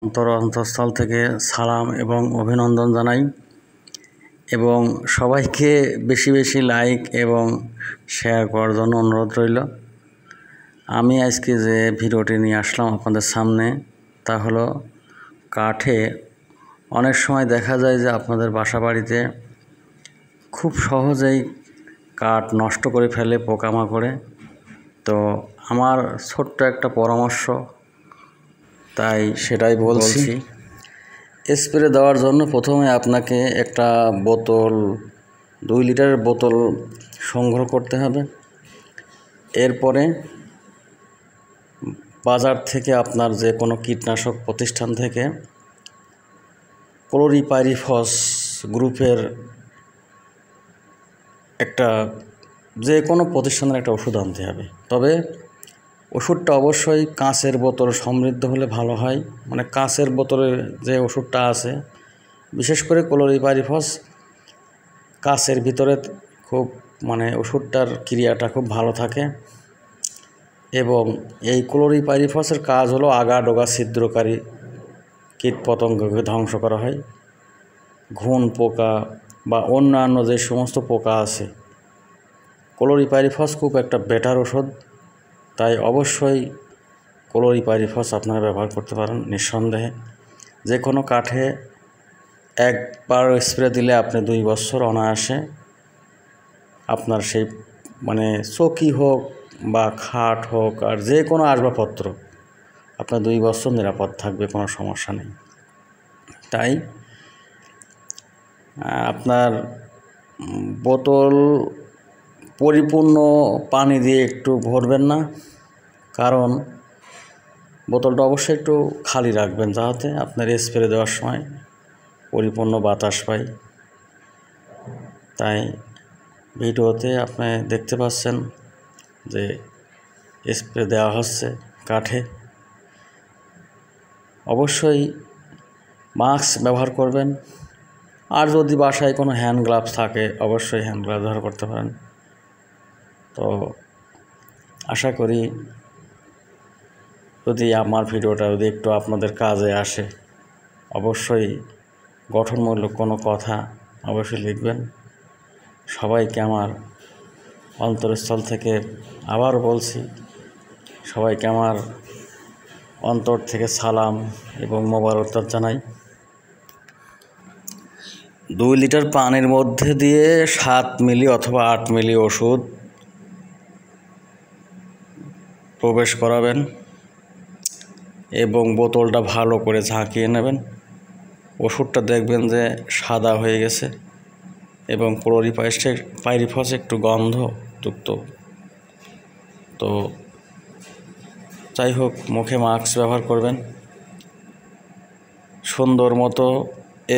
অন্তঃস্থল থেকে সালাম এবং অভিনন্দন জানাই এবং সবাইকে বেশি বেশি লাইক এবং শেয়ার করার জন্য অনুরোধ রইল। আমি আজকে যে ভিডিওটি নিয়ে আসলাম আপনাদের সামনে তা হলো কাঠে অনেক সময় দেখা যায় যে আপনাদের বাসাবাড়িতে খুব সহজেই কাঠ নষ্ট করে ফেলে পোকামাকড়ে। তো আমার ছোট্ট একটা পরামর্শ, তাই সেটাই বলছি। স্প্রে দেওয়ার জন্য প্রথমে আপনাকে একটা বোতল 2 লিটারের বোতল সংগ্রহ করতে হবে। এরপরে বাজার থেকে আপনার যে কোনো কীটনাশক প্রতিষ্ঠান থেকে ক্লোরিপাইরিফস গ্রুপের একটা যে কোনো প্রতিষ্ঠানের একটা ওষুধ আনতে হবে। তবে ওষুধটা অবশ্যই কাঁচের বোতল সমৃদ্ধ হলে ভালো হয়। মানে কাঁচের বোতলে যে ওষুধটা আছে, বিশেষ করে ক্লোরিপাইরিফস কাঁচের ভিতরে খুব ওষুধটার ক্রিয়াটা খুব ভালো থাকে এবং এই ক্লোরিপাইরিফসের কাজ হলো আগা ডোগা ছিদ্রকারী কীটপতঙ্গকে ধ্বংস করা হয়। ঘুন পোকা বা অন্যান্য যে সমস্ত পোকা আছে, ক্লোরিপাইরিফস খুব একটা বেটার ওষুধ। তাই অবশ্যই ক্লোরিপাইরিফস আপনারা ব্যবহার করতে পারেন নিঃসন্দেহে। যে কোনো কাঠে একবার স্প্রে দিলে আপনি 2 বছর অনায়াসে আপনার সেই চৌকি হোক বা খাট হোক আর যে কোনো আসবাবপত্র আপনার 2 বছর নিরাপদ থাকবে, কোনো সমস্যা নেই। তাই আপনার বোতল পরিপূর্ণ পানি দিয়ে একটু ভরবেন না, কারণ বোতলটা অবশ্যই একটু খালি রাখবেন যাতে আপনার স্প্রে দেওয়ার সময় পরিপূর্ণ বাতাস পায়। তাই ভিডিওতে আপনি দেখতে পাচ্ছেন যে স্প্রে দেওয়া হচ্ছে কাঠে। অবশ্যই মাস্ক ব্যবহার করবেন, আর যদি বাসায় কোনো হ্যান্ড গ্লাভস থাকে অবশ্যই হ্যান্ড গ্লাভস ব্যবহার করতে পারেন। তো আশা করি যদি আমার ভিডিওটা যদি একটু আপনাদের কাজে আসে, অবশ্যই গঠনমূলক কোনো কথা অবশ্যই লিখবেন। সবাইকে আমার অন্তরস্থল থেকে আবার বলছি, সবাইকে আমার অন্তর থেকে সালাম এবং মোবারকবাদ জানাই। 2 লিটার পানির মধ্যে দিয়ে 7 মিলি অথবা 8 মিলি ওষুধ প্রবেশ করাবেন এবং বোতলটা ভালো করে ঝাঁকিয়ে নেবেন। ওষুধটা দেখবেন যে সাদা হয়ে গেছে এবং ক্লোরিপাইরিফস একটু গন্ধযুক্ত। তো যাই হোক, মুখে মাস্ক ব্যবহার করবেন, সুন্দর মতো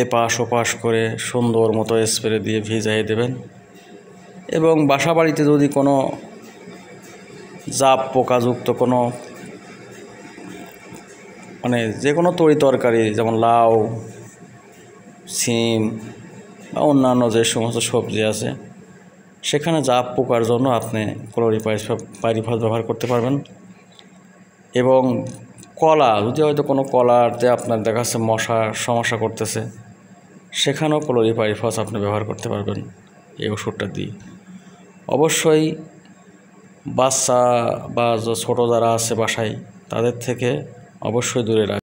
এপাশ ওপাশ করে সুন্দর মতো স্প্রে দিয়ে ভিজিয়ে দেবেন। এবং বাসা বাড়িতে যদি কোনো জাপ পোকাযুক্ত কোনো যে কোনো তরি তরকারি যেমন লাউ, সিম বা অন্যান্য যে সমস্ত সবজি আছে, সেখানে জাপ পোকার জন্য আপনি ক্লোরিপাইরিফস ব্যবহার করতে পারবেন। এবং কলা, যদি হয়তো কোনো কলাতে আপনার দেখা যাচ্ছে মশার সমস্যা করতেছে, সেখানেও ক্লোরিপাইরিফস আপনি ব্যবহার করতে পারবেন এই ওষুধটা দিয়ে। অবশ্যই বাচ্চা বা ছোটো যারা আছে বাসায়, তাদের থেকে অবশ্যই দূরে রাখবেন।